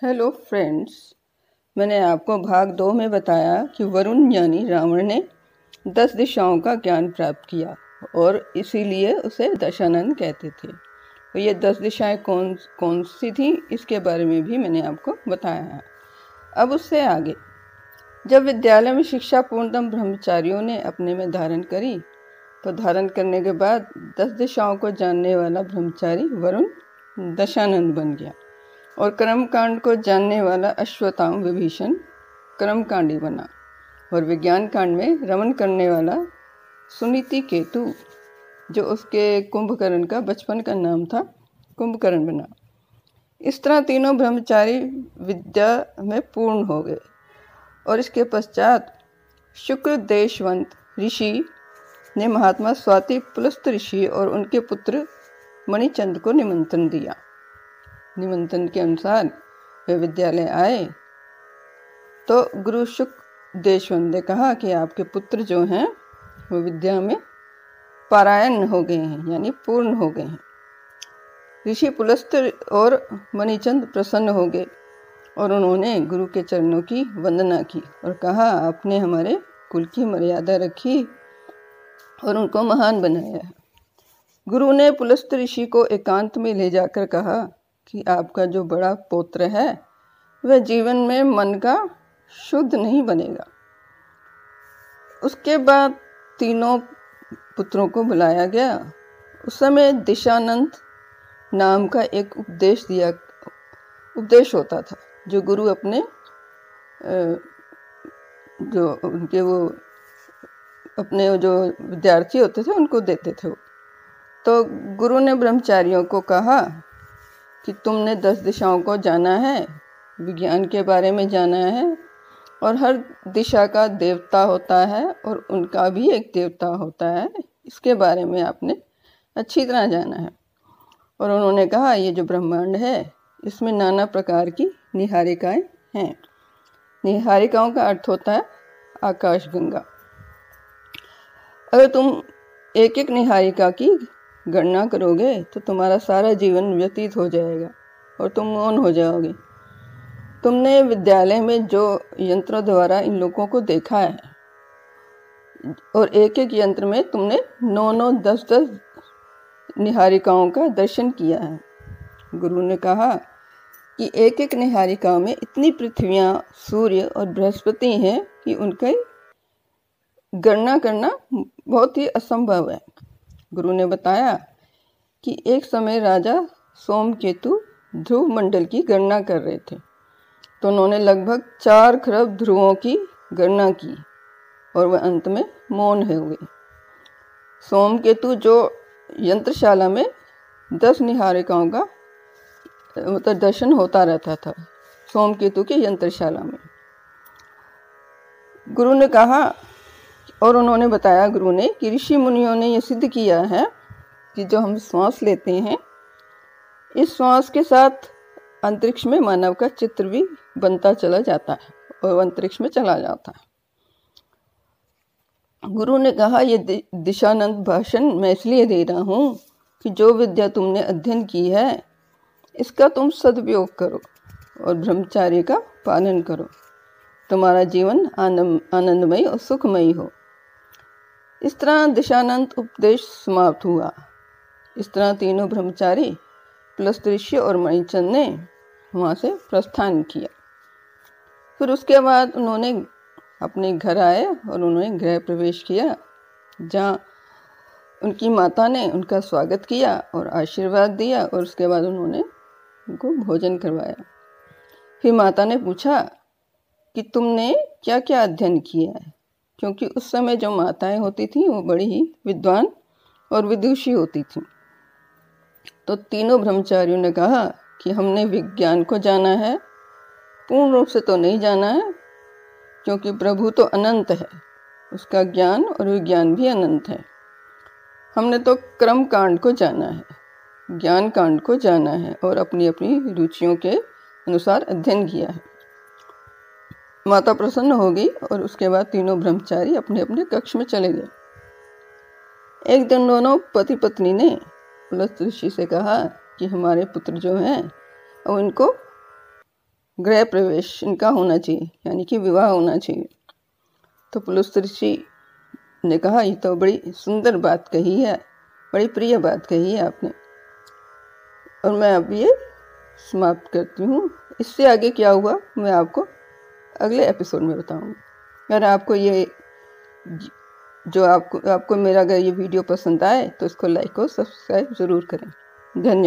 Hello friends, मैंने आपको भाग 2 में बताया कि वरुण यानी रावण ने 10 दिशाओं का ज्ञान प्राप्त किया और इसीलिए उसे दशानन कहते थे। तो ये 10 दिशाएं कौन कौन सी थी, इसके बारे में भी मैंने आपको बताया है। अब उससे आगे, जब विद्यालय में शिक्षा पूर्णतम ब्रह्मचारियों ने अपने में धारण करी, तो धारण करने के बाद 10 दिशाओं को जानने वाला ब्रह्मचारी वरुण दशानन बन गया और कर्मकांड को जानने वाला अश्वत्थामा विभीषण कर्मकांडी बना और विज्ञान कांड में रमन करने वाला सुनीति केतु, जो उसके कुंभकर्ण का बचपन का नाम था, कुंभकर्ण बना। इस तरह तीनों ब्रह्मचारी विद्या में पूर्ण हो गए और इसके पश्चात शुक्र देशवंत ऋषि ने महात्मा स्वाति पुलस्त ऋषि और उनके पुत्र मणिचंद्र को निमंत्रण दिया। निमंत्रण के अनुसार वे विद्यालय आए तो गुरु शुक्र देशवंत ने कहा कि आपके पुत्र जो हैं वो विद्या में पारायण हो गए हैं, यानी पूर्ण हो गए हैं। ऋषि पुलस्त और मणिचंद्र प्रसन्न हो गए और उन्होंने गुरु के चरणों की वंदना की और कहा, आपने हमारे कुल की मर्यादा रखी और उनको महान बनाया है। गुरु ने पुलस्त ऋषि को एकांत में ले जाकर कहा कि आपका जो बड़ा पौत्र है वह जीवन में मन का शुद्ध नहीं बनेगा। उसके बाद तीनों पुत्रों को बुलाया गया। उस समय दिशानंद नाम का एक उपदेश होता था, जो गुरु अपने जो विद्यार्थी होते थे उनको देते थे। तो गुरु ने ब्रह्मचारियों को कहा कि तुमने 10 दिशाओं को जाना है, विज्ञान के बारे में जाना है और हर दिशा का देवता होता है और उनका भी एक देवता होता है, इसके बारे में आपने अच्छी तरह जाना है। और उन्होंने कहा, ये जो ब्रह्मांड है इसमें नाना प्रकार की निहारिकाएं हैं। निहारिकाओं का अर्थ होता है आकाशगंगा। अगर तुम एक एक निहारिका की गणना करोगे तो तुम्हारा सारा जीवन व्यतीत हो जाएगा और तुम मौन हो जाओगे। तुमने विद्यालय में जो यंत्रों द्वारा इन लोगों को देखा है और एक एक यंत्र में तुमने 9-9, 10-10 निहारिकाओं का दर्शन किया है। गुरु ने कहा कि एक एक निहारिका में इतनी पृथ्वियाँ, सूर्य और बृहस्पति हैं कि उनकी गणना करना बहुत ही असंभव है। गुरु ने बताया कि एक समय राजा सोमकेतु ध्रुव मंडल की गणना कर रहे थे, तो उन्होंने लगभग 4 खरब ध्रुवों की गणना की और वह अंत में मौन हो गए। सोमकेतु जो यंत्रशाला में 10 निहारिकाओं का मतलब दर्शन होता रहता था, सोमकेतु की यंत्रशाला में। गुरु ने कहा और उन्होंने बताया, गुरु ने, कि ऋषि मुनियों ने यह सिद्ध किया है कि जो हम श्वास लेते हैं, इस श्वास के साथ अंतरिक्ष में मानव का चित्र भी बनता चला जाता है और अंतरिक्ष में चला जाता है। गुरु ने कहा, ये दिशानंद भाषण मैं इसलिए दे रहा हूँ कि जो विद्या तुमने अध्ययन की है इसका तुम सदुपयोग करो और ब्रह्मचार्य का पालन करो, तुम्हारा जीवन आनंदमय और सुखमयी हो। इस तरह दिशानंद उपदेश समाप्त हुआ। इस तरह तीनों ब्रह्मचारी पुलस्त ऋषि और मणिचंद्र ने वहाँ से प्रस्थान किया। फिर उसके बाद उन्होंने अपने घर आए और उन्होंने गृह प्रवेश किया, जहाँ उनकी माता ने उनका स्वागत किया और आशीर्वाद दिया और उसके बाद उन्होंने उनको भोजन करवाया। फिर माता ने पूछा कि तुमने क्या क्या अध्ययन किया है, क्योंकि उस समय जो माताएं होती थीं वो बड़ी ही विद्वान और विदुषी होती थीं। तो तीनों ब्रह्मचारियों ने कहा कि हमने विज्ञान को जाना है, पूर्ण रूप से तो नहीं जाना है, क्योंकि प्रभु तो अनंत है, उसका ज्ञान और विज्ञान भी अनंत है। हमने तो कर्म कांड को जाना है, ज्ञान कांड को जाना है और अपनी अपनी रुचियों के अनुसार अध्ययन किया है। माता प्रसन्न हो गई और उसके बाद तीनों ब्रह्मचारी अपने अपने कक्ष में चले गए। एक दिन दोनों पति पत्नी ने पुलस्त ऋषि से कहा कि हमारे पुत्र जो हैं, अब इनको गृह प्रवेश इनका होना चाहिए, यानी कि विवाह होना चाहिए। तो पुलस्त्य ऋषि ने कहा, ये तो बड़ी सुंदर बात कही है, बड़ी प्रिय बात कही है आपने, और मैं अब ये समाप्त करती हूँ। इससे आगे क्या हुआ मैं आपको अगले एपिसोड में बताऊंगी। अगर आपको ये जो आपको मेरा अगर ये वीडियो पसंद आए तो इसको लाइक और सब्सक्राइब ज़रूर करें। धन्यवाद।